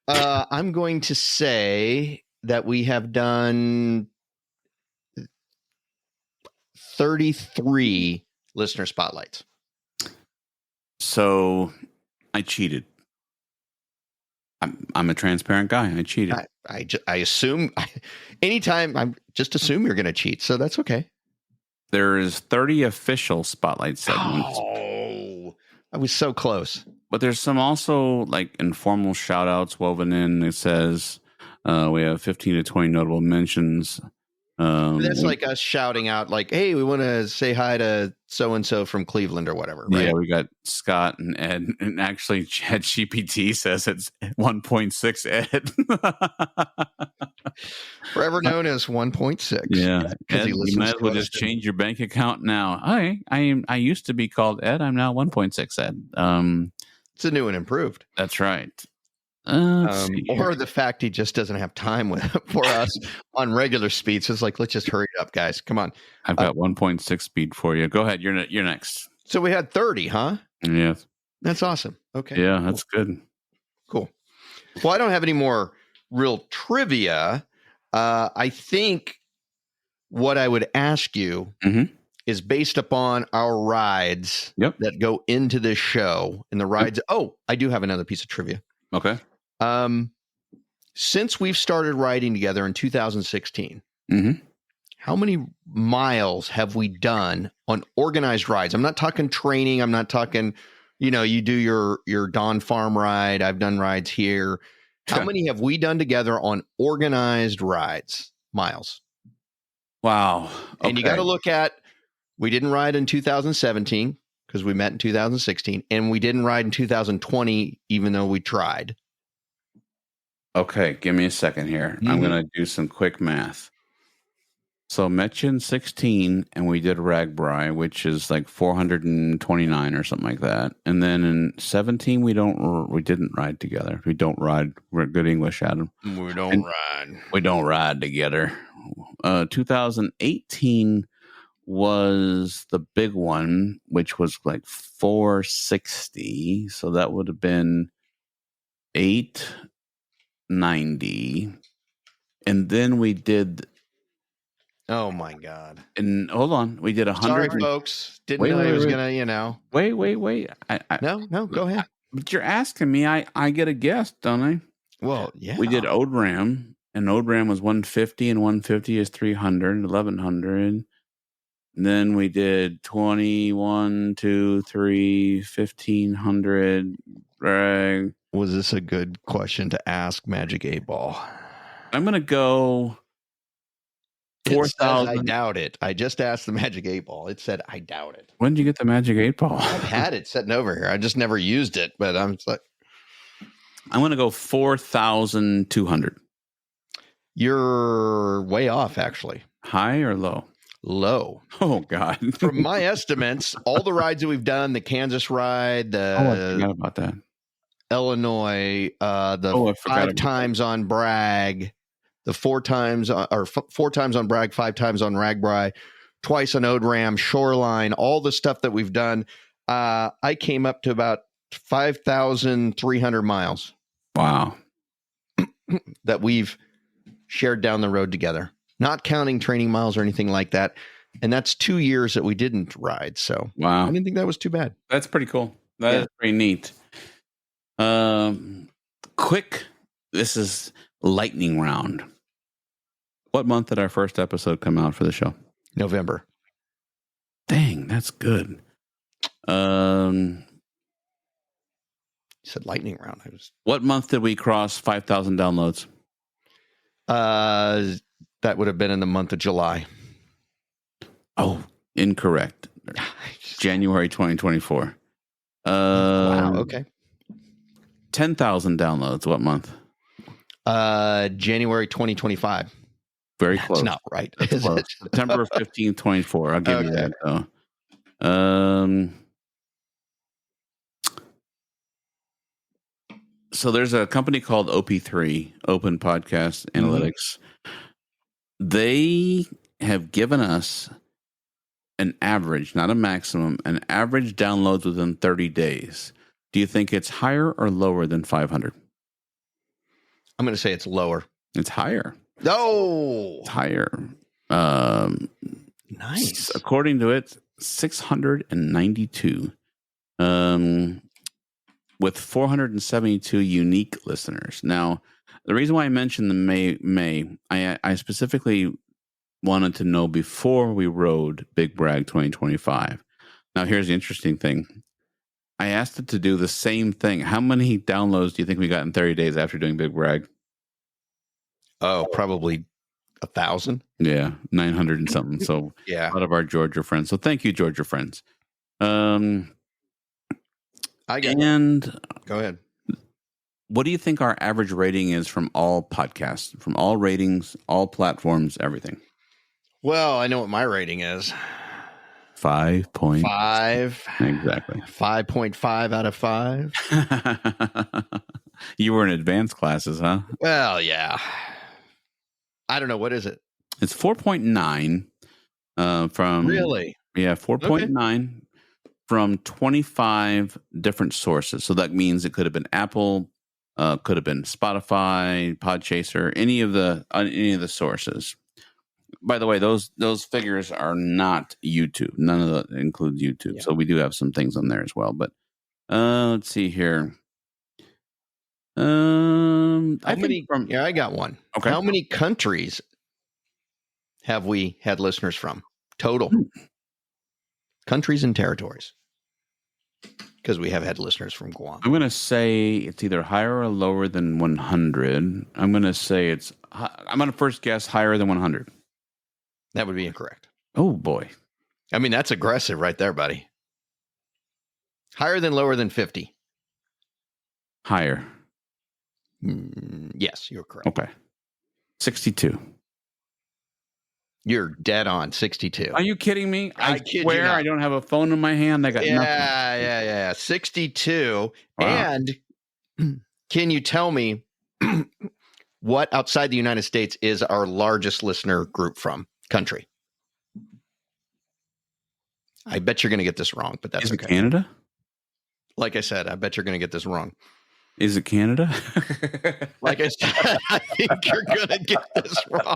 I'm going to say that we have done 33 listener spotlights. So I cheated. I'm a transparent guy. I cheated. I assume anytime I just assume you're going to cheat. So that's okay. There is 30 official spotlight segments. Oh, I was so close. But there's some also like informal shout outs woven in. It says we have 15 to 20 notable mentions. That's like us shouting out like, hey, we want to say hi to so-and-so from Cleveland or whatever. Right? Yeah, we got Scott and Ed. And actually, ChatGPT says it's 1.6 Ed. Forever known as 1.6. Yeah. Ed, you might as well just change your bank account now. I used to be called Ed. I'm now 1.6 Ed. It's a new and improved. That's right. Or the fact he just doesn't have time for us on regular speed. So it's like, let's just hurry it up, guys. Come on. I've got 1.6 speed for you. Go ahead. You're next. So we had 30, huh? Yes. That's awesome. Okay. Yeah, that's good. Cool. Well, I don't have any more real trivia. I think what I would ask you is based upon our rides that go into this show and the rides. Oh, I do have another piece of trivia. Okay. Since we've started riding together in 2016, how many miles have we done on organized rides? I'm not talking training. I'm not talking, you do your Dawn Farm ride. I've done rides here. How many have we done together on organized rides? Miles. Wow. Okay. And you got to look at, we didn't ride in 2017 because we met in 2016, and we didn't ride in 2020, even though we tried. Okay, give me a second here. I'm going to do some quick math. So met you in 16, and we did Ragbri, which is like 429 or something like that. And then in 17, we didn't ride together. We don't ride. We're good English, Adam. We don't ride. We don't ride together. 2018 was the big one, which was like 460. So that would have been 890. And then we did. Oh my God. And hold on. We did 100. Sorry, folks. Didn't know he was going to, Wait. No, go ahead. But you're asking me. I get a guess, don't I? Well, yeah. We did Odram, and Odram was 150, and 150 is 300, 1100. Then we did 21, 2, 3, 1,500 brag. Was this a good question to ask Magic 8 Ball? I'm going to go 4,000. I doubt it. I just asked the Magic 8 Ball. It said, I doubt it. When did you get the Magic 8 Ball? I've had it sitting over here. I just never used it, but I'm like, I'm going to go 4,200. You're way off, actually. High or low? Low. Oh, God. From my estimates, all the rides that we've done, the Kansas ride, I forgot about that. Illinois, the 5 times on Bragg, the 4 times on Bragg, 5 times on Ragbri, twice on Odram, Shoreline, all the stuff that we've done. I came up to about 5,300 miles. Wow. That we've shared down the road together, not counting training miles or anything like that. And that's 2 years that we didn't ride. So wow. I didn't think that was too bad. That's pretty cool. That is pretty neat. Quick. This is lightning round. What month did our first episode come out for the show? November. Dang, that's good. You said lightning round. What month did we cross 5,000 downloads? That would have been in the month of July. Oh, incorrect. January 2024. Wow. Okay. 10,000 downloads. What month? January 2025. Very close. That's not right. That's close. September 15th, 24. I'll give you that, though. So there's a company called OP3, Open Podcast Analytics. They have given us an average, not a maximum, an average downloads within 30 days. Do you think it's higher or lower than 500? I'm going to say it's lower. It's higher. No, It's higher. Nice. According to it, 692. With 472 unique listeners. Now, the reason why I mentioned the May, I specifically wanted to know before we rode Big Brag 2025. Now, here's the interesting thing. I asked it to do the same thing. How many downloads do you think we got in 30 days after doing Big Brag? Oh, probably 1,000. Yeah, 900 and something. So yeah, a lot of our Georgia friends. So thank you, Georgia friends. Go ahead. What do you think our average rating is from all podcasts, from all ratings, all platforms, everything? Well, I know what my rating is. 5.5. Exactly. 5.5 out of 5. You were in advanced classes, huh? Well, yeah. I don't know. What is it? It's 4.9 from... Really? Yeah, 4.9 from 25 different sources. So that means it could have been Apple, could have been Spotify, Podchaser, any of the sources. By the way, those figures are not YouTube. None of that includes YouTube. Yeah. So we do have some things on there as well. But let's see here. I got one. Okay. How many countries have we had listeners from? Total. Countries and territories. Because we have had listeners from Guam. I'm going to say it's either higher or lower than 100. I'm going to say I'm going to first guess higher than 100. That would be incorrect. Oh, boy. I mean, that's aggressive right there, buddy. Higher than lower than 50? Higher. Yes, you're correct. Okay. 62. You're dead on 62. Are you kidding me? I swear I don't have a phone in my hand. I got nothing. Yeah. 62. Wow. And can you tell me what outside the United States is our largest listener group from? Country. I bet you're going to get this wrong, but that's Is it okay. Canada? Like I said, I bet you're going to get this wrong. Is it Canada? Like I said, I think you're going to get this wrong.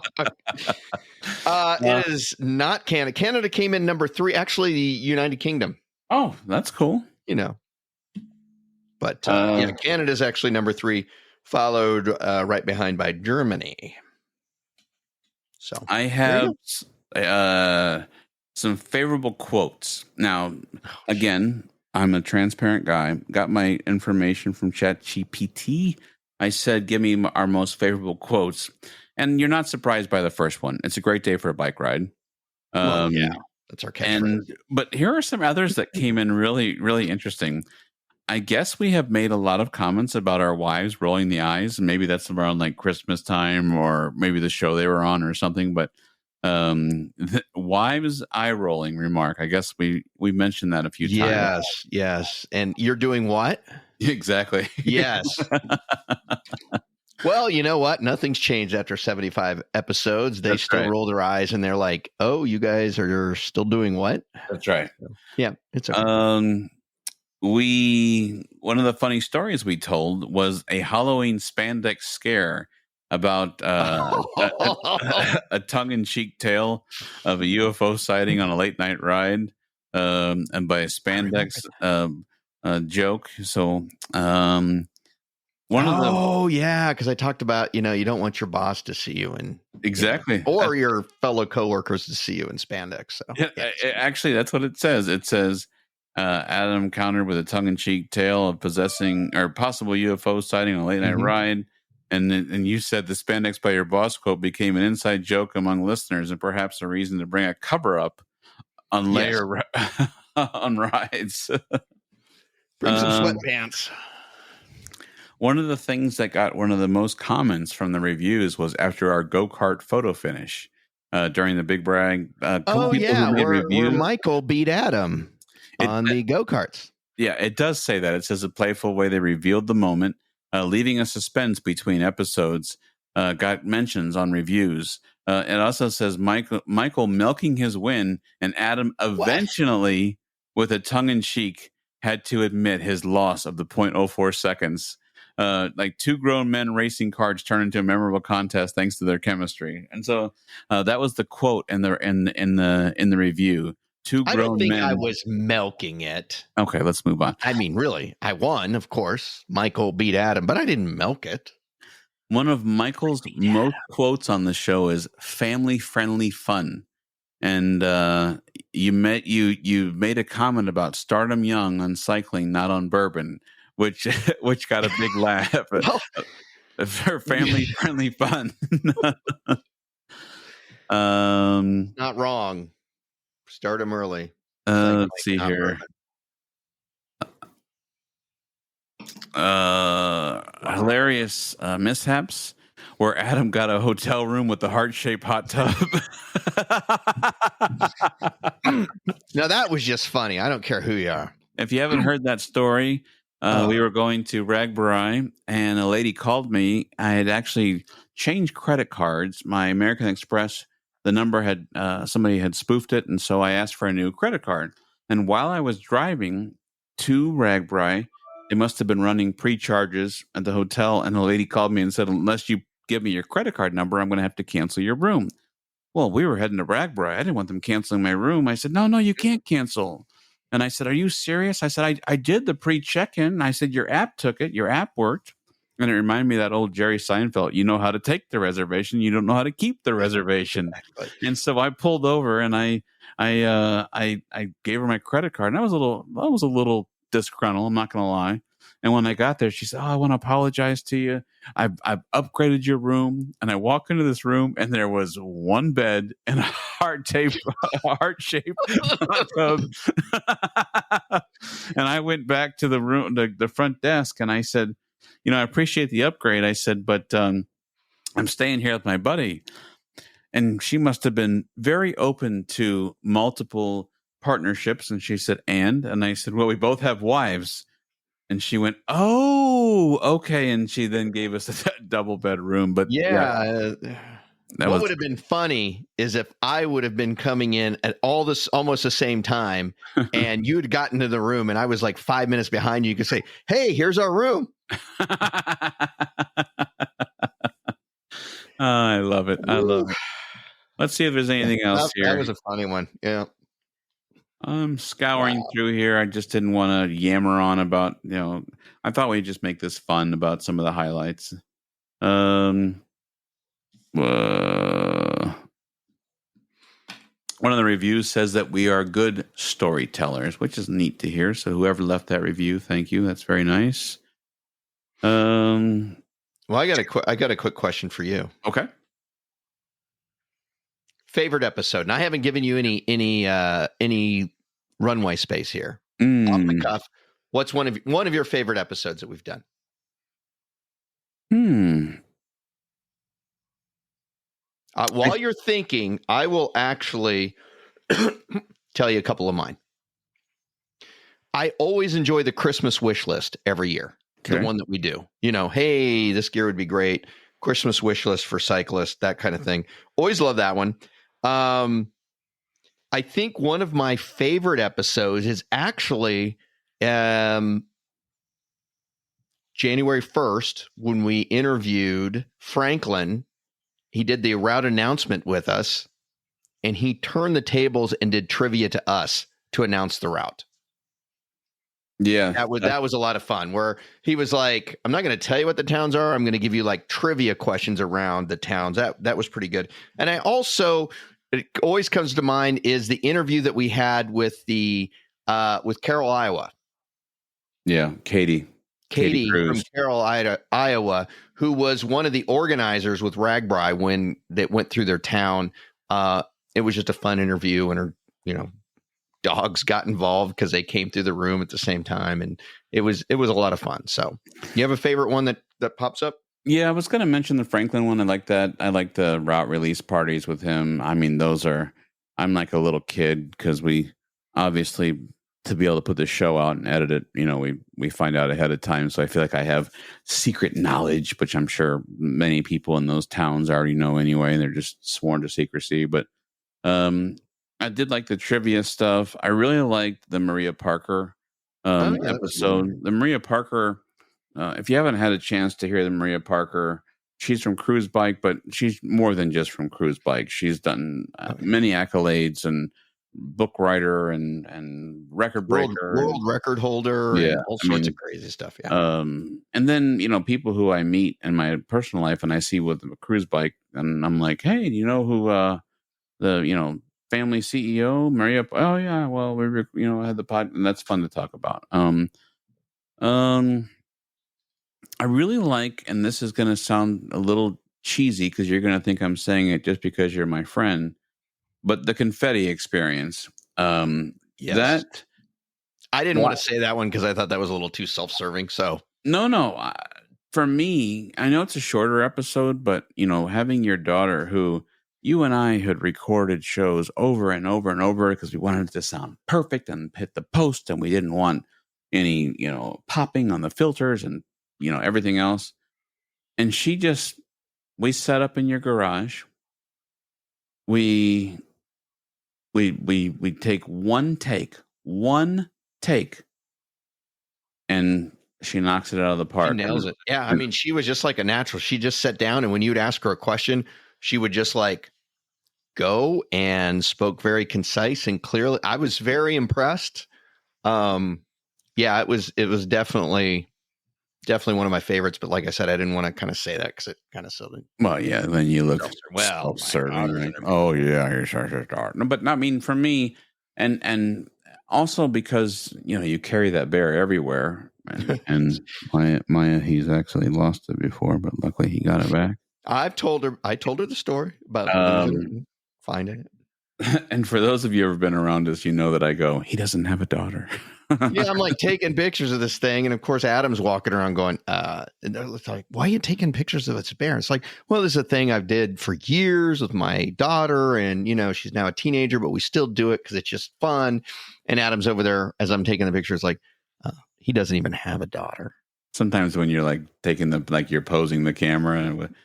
It is not Canada. Canada came in number 3. Actually, the United Kingdom. Oh, that's cool. You know. But Canada's actually number 3, followed right behind by Germany. So I have some favorable quotes. Now, again, I'm a transparent guy. Got my information from ChatGPT. I said, give me our most favorable quotes. And you're not surprised by the first one. It's a great day for a bike ride. Yeah, that's our catchphrase. But here are some others that came in really, really interesting. I guess we have made a lot of comments about our wives rolling the eyes, and maybe that's around like Christmas time or maybe the show they were on or something. But wives eye rolling remark. I guess we mentioned that a few times. Yes. And you're doing what? Exactly. Yes. Well, you know what? Nothing's changed after 75 edodes. They That's still right. roll their eyes and they're like, "Oh, you guys are still doing what?" That's right. Yeah, it's okay. One of the funny stories we told was a Halloween spandex scare about a tongue-in-cheek tale of a UFO sighting on a late night ride, and by a spandex joke. So, because I talked about, you don't want your boss to see you in exactly, or your fellow coworkers to see you in spandex. So, actually, that's what it says. It says. Adam countered with a tongue-in-cheek tale of possessing or possible UFO sighting on a late-night ride, and you said the spandex by your boss quote became an inside joke among listeners and perhaps a reason to bring a cover-up on on rides. Bring some sweatpants. One of the things that got one of the most comments from the reviews was after our go-kart photo finish during the Big Brag. Where Michael beat Adam. On the go-karts. Yeah, it does say that. It says a playful way they revealed the moment, leaving a suspense between episodes, got mentions on reviews. It also says Michael milking his win, and Adam eventually, with a tongue-in-cheek, had to admit his loss of the 0.04 seconds. Like two grown men racing carts turned into a memorable contest thanks to their chemistry. And so that was the quote in the review. Two grown men. I don't think I was milking it. Okay, let's move on. I mean, really, I won, of course. Michael beat Adam, but I didn't milk it. One of Michael's most quotes on the show is family-friendly fun. And you made a comment about stardom young on cycling, not on bourbon, which got a big laugh. For family-friendly fun. Not wrong. Start them early. Let's see here. Hilarious mishaps where Adam got a hotel room with a heart-shaped hot tub. Now that was just funny. I don't care who you are. If you haven't heard that story, we were going to Ragbri and a lady called me. I had actually changed credit cards. My American Express, the number had somebody had spoofed it, and so I asked for a new credit card. And while I was driving to Ragbri, they must have been running pre-charges at the hotel, and the lady called me and said, unless you give me your credit card number, I'm going to have to cancel your room. Well, we were heading to Ragbri. I didn't want them canceling my room. I said, no, you can't cancel. And I said, are you serious? I said, I did the pre-check-in. I said, your app took it. Your app worked. And it reminded me of that old Jerry Seinfeld. You know how to take the reservation. You don't know how to keep the reservation. Exactly. And so I pulled over and I gave her my credit card. And I was a little disgruntled. I'm not going to lie. And when I got there, she said, I want to apologize to you. I've upgraded your room. And I walk into this room and there was one bed and a heart-shaped hot tub. And I went back to the room, the front desk, and I said, I appreciate the upgrade. I said, but I'm staying here with my buddy. And she must have been very open to multiple partnerships. And she said, and I said, well, we both have wives. And she went, oh, okay. And she then gave us a double bedroom. But what would have been funny is if I would have been coming in at almost the same time, and you had gotten to the room, and I was like 5 minutes behind you. You could say, "Hey, here's our room." I love it. Let's see if there's anything else here. That was a funny one. Yeah. I'm scouring through here. I just didn't want to yammer on about, I thought we'd just make this fun about some of the highlights. One of the reviews says that we are good storytellers, which is neat to hear. So whoever left that review, thank you. That's very nice. Well, I got a quick question for you. Okay. Favorite episode, and I haven't given you any runway space here. Off the cuff, what's one of your favorite episodes that we've done? While you're thinking, I will actually tell you a couple of mine. I always enjoy the Christmas wish list every year. Okay. The one that we do. Hey, this gear would be great. Christmas wish list for cyclists, that kind of thing. Always love that one. I think one of my favorite episodes is actually January 1st when we interviewed Franklin. He did the route announcement with us, and he turned the tables and did trivia to us to announce the route. Yeah. That was a lot of fun, where he was like, I'm not going to tell you what the towns are. I'm going to give you like trivia questions around the towns. That was pretty good. And it always comes to mind is the interview that we had with with Carroll, Iowa. Yeah. Katie from Carroll, Iowa, who was one of the organizers with Ragbri when they went through their town. It was just a fun interview, and her, dogs got involved because they came through the room at the same time, and it was a lot of fun. So, you have a favorite one that pops up? Yeah, I was going to mention the Franklin one. I like that. I like the route release parties with him. I mean, I'm like a little kid because we obviously, to be able to put the show out and edit it, we find out ahead of time. So I feel like I have secret knowledge, which I'm sure many people in those towns already know anyway. They're just sworn to secrecy. But I did like the trivia stuff. I really liked the Maria Parker episode. The Maria Parker, if you haven't had a chance to hear the Maria Parker, she's from Cruise Bike, but she's more than just from Cruise Bike. She's done many accolades and book writer and record breaker, world record holder, and all sorts of crazy stuff. Yeah. And then people who I meet in my personal life and I see with a Cruise Bike, and I'm like, hey, do you know who the family CEO Maria? Oh yeah, well we had the pod, and that's fun to talk about. I really like, and this is going to sound a little cheesy because you're going to think I'm saying it just because you're my friend, but the Confetti experience. Yes. That I didn't want to say that one because I thought that was a little too self-serving. So no, for me, I know it's a shorter episode, but having your daughter, who you and I had recorded shows over and over and over because we wanted it to sound perfect and hit the post, and we didn't want any popping on the filters and everything else. And we set up in your garage. We take one take, and she knocks it out of the park. She nails it. Yeah, I mean, she was just like a natural. She just sat down, and when you'd ask her a question, she would just like go and spoke very concise and clearly. I was very impressed. Yeah, it was definitely one of my favorites. But like I said, I didn't want to kind of say that because it kind of silly. Well, yeah, then you look self-serving. Like, oh yeah, here's our start. No, but I mean, for me, and also because you carry that bear everywhere, and Maya, he's actually lost it before, but luckily he got it back. I told her the story about finding it. And for those of you who have been around us, you know that I go, he doesn't have a daughter. Yeah, I'm like taking pictures of this thing. And of course, Adam's walking around going, and they're like, why are you taking pictures of its bear? It's like, well, this is a thing I've did for years with my daughter. And, she's now a teenager, but we still do it because it's just fun. And Adam's over there as I'm taking the pictures, like, he doesn't even have a daughter. Sometimes when you're like you're posing the camera, and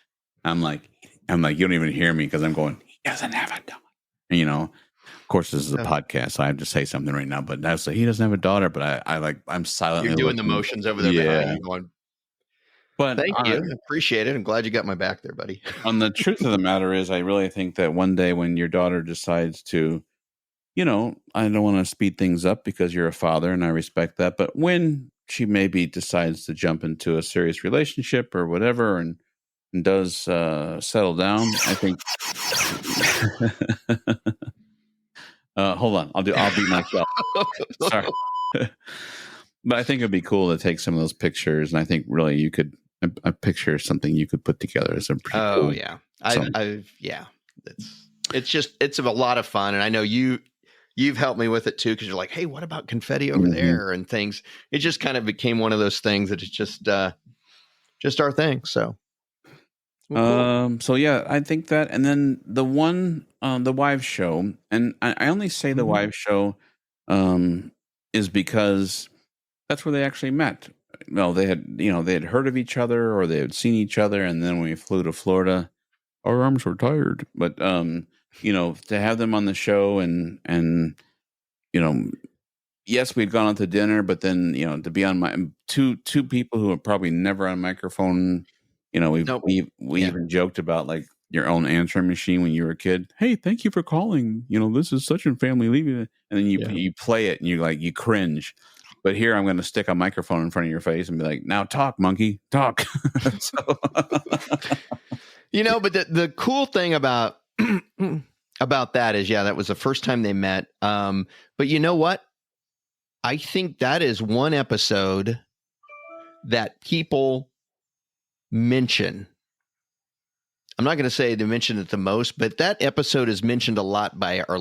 I'm like, you don't even hear me because I'm going, he doesn't have a daughter. Of course, this is a podcast, so I have to say something right now. But that's he doesn't have a daughter. But I'm silently. You're doing the motions over there behind you, going. But thank you, appreciate it. I'm glad you got my back there, buddy. And the truth of the matter is, I really think that one day when your daughter decides to, I don't want to speed things up because you're a father, and I respect that. But when she maybe decides to jump into a serious relationship or whatever, and does settle down, I think. Hold on. I'll beat myself. Sorry. But I think it'd be cool to take some of those pictures. And I think really you could, a picture is something you could put together as a pretty cool. Yeah. It's a lot of fun. And I know you've helped me with it too. Cause you're like, hey, what about confetti over there and things? It just kind of became one of those things that it's just our thing. So. Cool. So yeah, I think that, and then the wives show, and I only say the wives show, is because that's where they actually met. Well, they had heard of each other or they had seen each other, and then when we flew to Florida, our arms were tired. But to have them on the show and yes, we'd gone out to dinner, but then to be on two people who are probably never on microphone. We even joked about like your own answering machine when you were a kid. Hey, thank you for calling. This is such a family leaving, and then you play it and you cringe. But here I'm going to stick a microphone in front of your face and be like, "Now talk, monkey, talk." But the cool thing about that is, that was the first time they met. But you know what? I think that is one episode that people mention. I'm not going to say they mention it the most, but that episode is mentioned a lot by our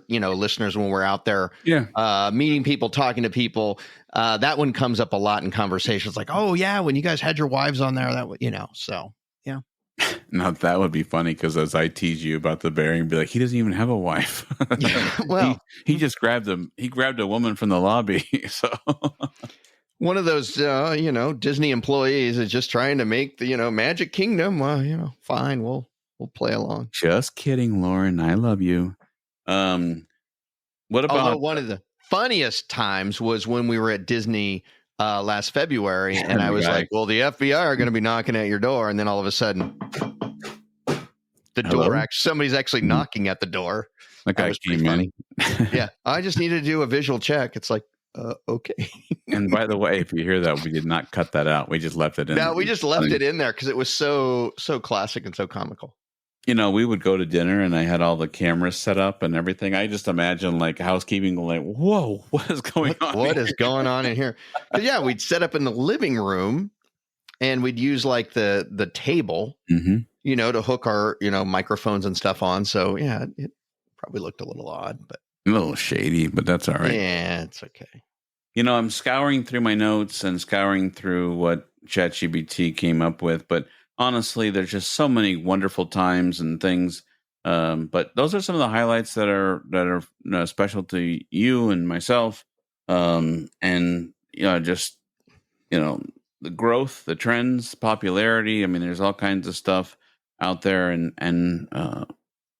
listeners when we're out there, meeting people, talking to people. That one comes up a lot in conversations, like, "Oh yeah, when you guys had your wives on there, So yeah. Now that would be funny because as I tease you about the bear and be like, he doesn't even have a wife. Well, he just grabbed a woman from the lobby. So. One of those, Disney employees is just trying to make the, Magic Kingdom. Well, fine. We'll play along. Just kidding, Lauren. I love you. What about? Although one of the funniest times was when we were at Disney last February, and I was like, well, the FBI are going to be knocking at your door. And then all of a sudden, somebody's actually knocking at the door. That guy was pretty funny. Yeah. I just needed to do a visual check. It's like, okay. And by the way, if you hear that, we did not cut that out. We just left it in. No, we just left it in there because it was so classic and so comical. We would go to dinner and I had all the cameras set up and everything. I just imagine like housekeeping like, whoa, what is going on? What is going on in here? Yeah, we'd set up in the living room and we'd use like the table, to hook our, microphones and stuff on. So yeah, it probably looked a little odd, but a little shady, but that's all right. Yeah, it's okay. I'm scouring through my notes and scouring through what ChatGPT came up with, but honestly, there's just so many wonderful times and things. But those are some of the highlights that are special to you and myself. And just the growth, the trends, popularity. I mean, there's all kinds of stuff out there, and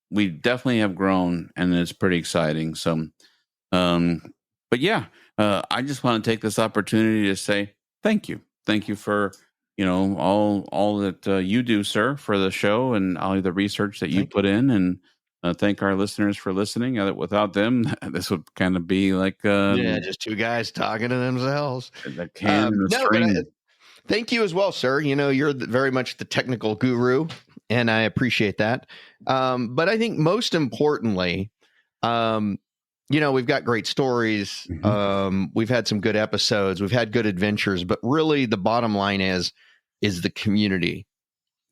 we definitely have grown, and it's pretty exciting. So, but yeah, I just want to take this opportunity to say thank you for all that you do, sir, for the show and all the research that you put in, and thank our listeners for listening. Without them, this would kind of be like just two guys talking to themselves. Thank you as well, sir. You're very much the technical guru, and I appreciate that. But I think most importantly, we've got great stories. We've had some good episodes. We've had good adventures. But really, the bottom line is the community,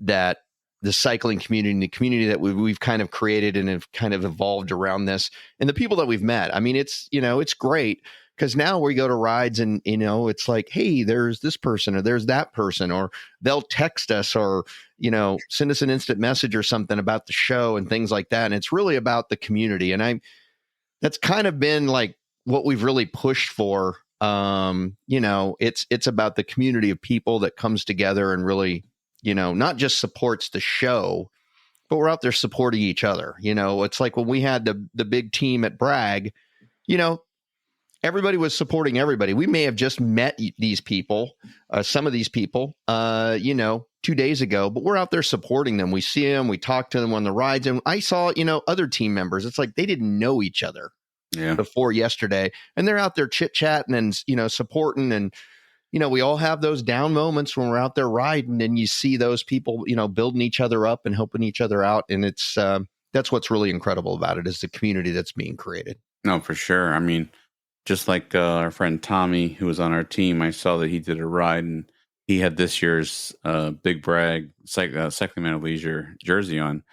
that the cycling community, and the community that we've kind of created and have kind of evolved around this, and the people that we've met. I mean, it's great. Because now we go to rides and, it's like, hey, there's this person or there's that person, or they'll text us or, send us an instant message or something about the show and things like that. And it's really about the community. And that's kind of been like what we've really pushed for. It's about the community of people that comes together and really, not just supports the show, but we're out there supporting each other. It's like when we had the big team at Bragg, everybody was supporting everybody. We may have just met these people, some of these people, 2 days ago, but we're out there supporting them. We see them, we talk to them on the rides. And I saw, other team members. It's like they didn't know each other before yesterday. And they're out there chit-chatting and, supporting. And, we all have those down moments when we're out there riding, and you see those people, building each other up and helping each other out. And it's, that's what's really incredible about it, is the community that's being created. No, for sure. I mean, just like our friend Tommy, who was on our team, I saw that he did a ride and he had this year's Big Brag Cycling Man of Leisure jersey on.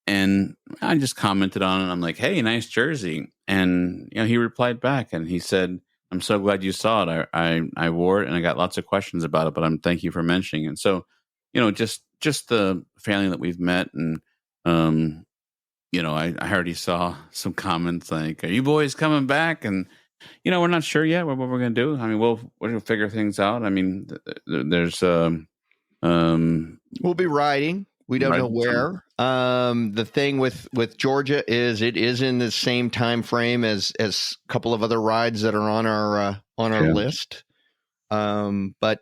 And I just commented on it. I'm like, hey, nice jersey. And he replied back and he said, I'm so glad you saw it. I wore it and I got lots of questions about it, but thank you for mentioning it. So, just the family that we've met and, I heard he saw some comments like, are you boys coming back? And, we're not sure yet what we're going to do. I mean, we'll figure things out. I mean, there's, we'll be riding. We don't know where. The thing with Georgia is it is in the same time frame as a couple of other rides that are on our list. But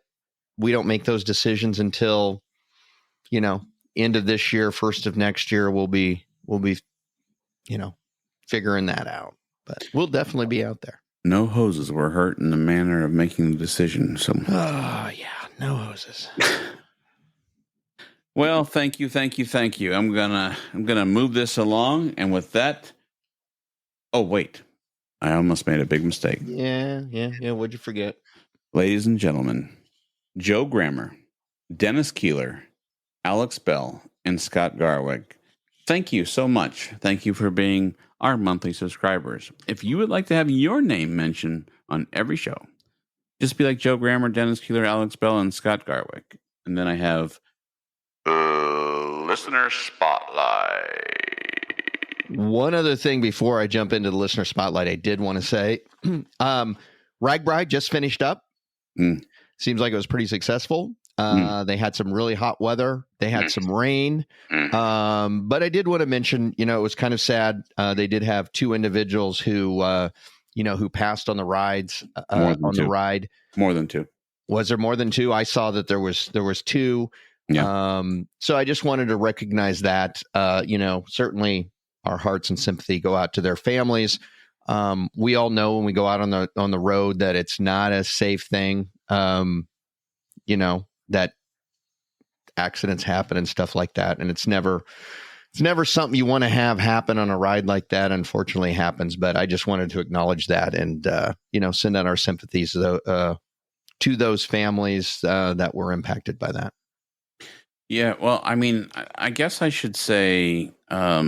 we don't make those decisions until, end of this year, first of next year. We'll be figuring that out. But we'll definitely be out there. No hoses were hurt in the manner of making the decision. So, oh yeah, no hoses. Well, thank you. I'm gonna move this along, and with that, oh wait, I almost made a big mistake. Yeah. What'd you forget, ladies and gentlemen? Joe Grammer, Dennis Keeler, Alex Bell, and Scott Garwick. Thank you so much. Thank you for being our monthly subscribers. If you would like to have your name mentioned on every show, just be like Joe Grammer, Dennis Keeler, Alex Bell, and Scott Garwick. And then I have Listener Spotlight. One other thing before I jump into the Listener Spotlight, I did want to say, RAGBRAI just finished up. Seems like it was pretty successful. They had some really hot weather. They had some rain. But I did want to mention, it was kind of sad. They did have two individuals who passed on the rides, the ride. More than two. Was there more than two? I saw that there was two. Yeah. So I just wanted to recognize that, certainly our hearts and sympathy go out to their families. We all know when we go out on the road that it's not a safe thing. That accidents happen and stuff like that. And it's never something you want to have happen on a ride like that. Unfortunately happens, but I just wanted to acknowledge that and, send out our sympathies to those families that were impacted by that. Yeah. Well, I mean, I guess I should say, I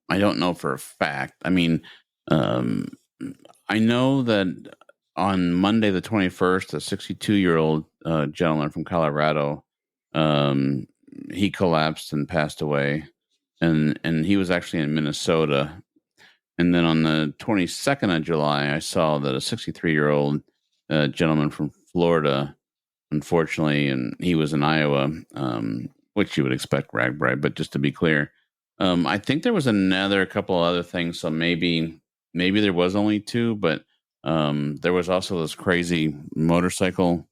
don't know for a fact. I mean, I know that on Monday, the 21st, a 62-year-old gentleman from Colorado, he collapsed and passed away, and he was actually in Minnesota. And then on the 22nd of July, I saw that a 63-year-old gentleman from Florida, unfortunately, and he was in Iowa, which you would expect, RAGBRAI. But just to be clear, I think there was a couple other things. So maybe there was only two, but there was also this crazy motorcycle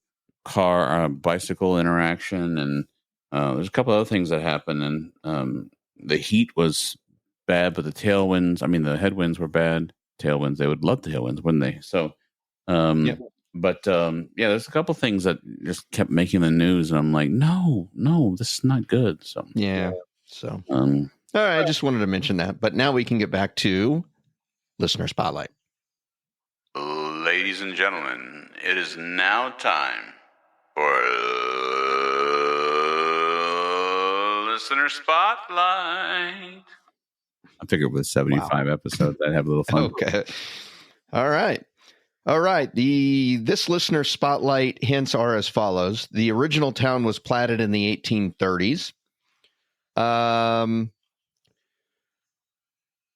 bicycle interaction, and there's a couple other things that happened, and the heat was bad, but the headwinds were bad. Tailwinds, they would love the tailwinds, wouldn't they? So, but there's a couple things that just kept making the news, and I'm like, no, this is not good. So, all right, I just wanted to mention that, but now we can get back to Listener Spotlight. Ladies and gentlemen, it is now time for Listener Spotlight. I figured with 75 episodes, I'd have a little fun. Okay. All right. This Listener Spotlight hints are as follows. The original town was platted in the 1830s. A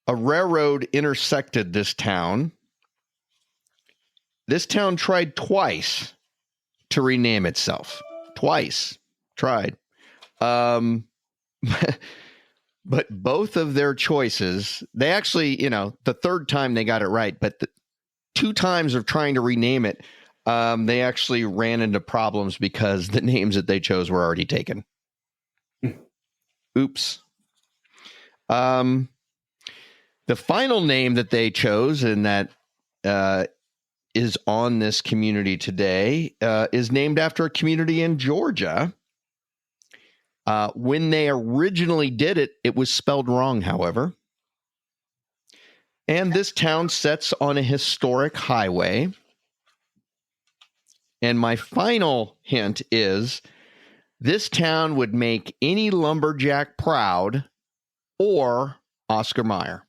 railroad intersected this town. This town tried twice to rename itself. Tried. But both of their choices, they actually, the third time they got it right, but the two times of trying to rename it, they actually ran into problems because the names that they chose were already taken. Oops. The final name that they chose, and that is on this community today, is named after a community in Georgia. When they originally did it, it was spelled wrong, however. And this town sits on a historic highway. And my final hint is this town would make any lumberjack proud or Oscar Mayer.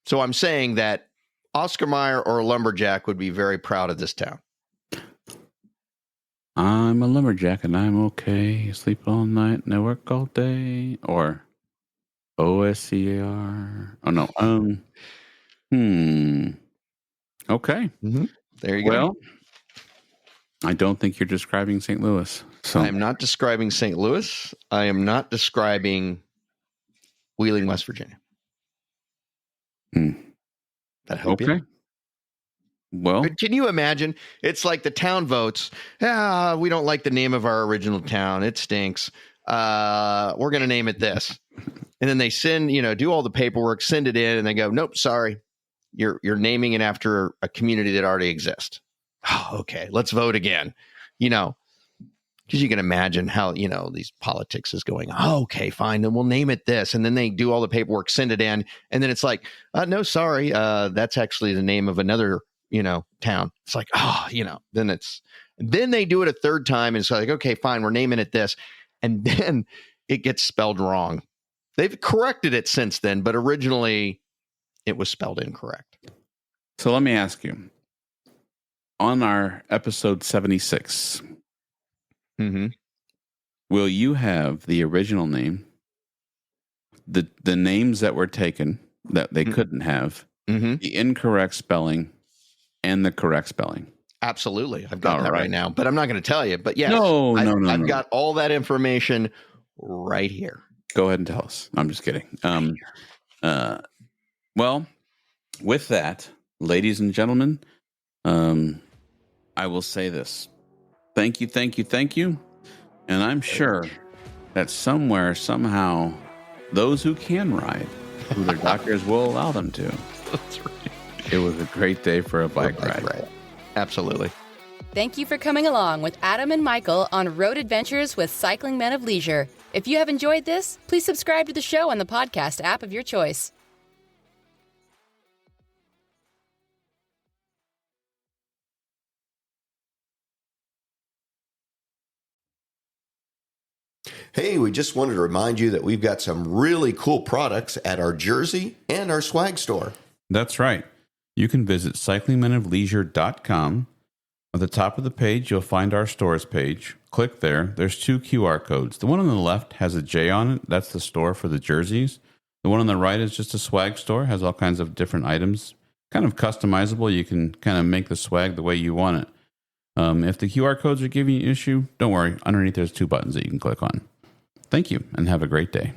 So I'm saying that Oscar Mayer or a lumberjack would be very proud of this town. I'm a lumberjack and I'm okay. Sleep all night and I work all day. Or OSCAR. Oh, no. Okay. Mm-hmm. There you go. Well, I don't think you're describing St. Louis. So I am not describing St. Louis. I am not describing Wheeling, West Virginia. That help you? Well, But can you imagine? It's like the town votes. We don't like the name of our original town. It stinks. We're going to name it this. And then they send, do all the paperwork, send it in, and they go, nope, sorry. You're naming it after a community that already exists. Oh, okay, let's vote again. Because you can imagine how, these politics is going. Oh, okay, fine. Then we'll name it this. And then they do all the paperwork, send it in. And then it's like, no, sorry. That's actually the name of another, town. It's like, then they do it a third time. And it's like, okay, fine. We're naming it this. And then it gets spelled wrong. They've corrected it since then, but originally it was spelled incorrect. So let me ask you, on our episode 76, will you have the original name, the names that were taken that they couldn't have, the incorrect spelling, and the correct spelling? Absolutely. I've got that right now, but I'm not going to tell you. But yes, I've got all that information right here. Go ahead and tell us. I'm just kidding. Well, with that, ladies and gentlemen, I will say this. Thank you. And I'm sure that somewhere, somehow, those who can ride, who their doctors will allow them to. That's right. It was a great day for a bike ride. Absolutely. Thank you for coming along with Adam and Michael on Road Adventures with Cycling Men of Leisure. If you have enjoyed this, please subscribe to the show on the podcast app of your choice. Hey, we just wanted to remind you that we've got some really cool products at our jersey and our swag store. That's right. You can visit cyclingmenofleisure.com. At the top of the page, you'll find our stores page. Click there. There's 2 QR codes. The one on the left has a J on it. That's the store for the jerseys. The one on the right is just a swag store. Has all kinds of different items. Kind of customizable. You can kind of make the swag the way you want it. If the QR codes are giving you an issue, don't worry. Underneath, there's 2 buttons that you can click on. Thank you, and have a great day.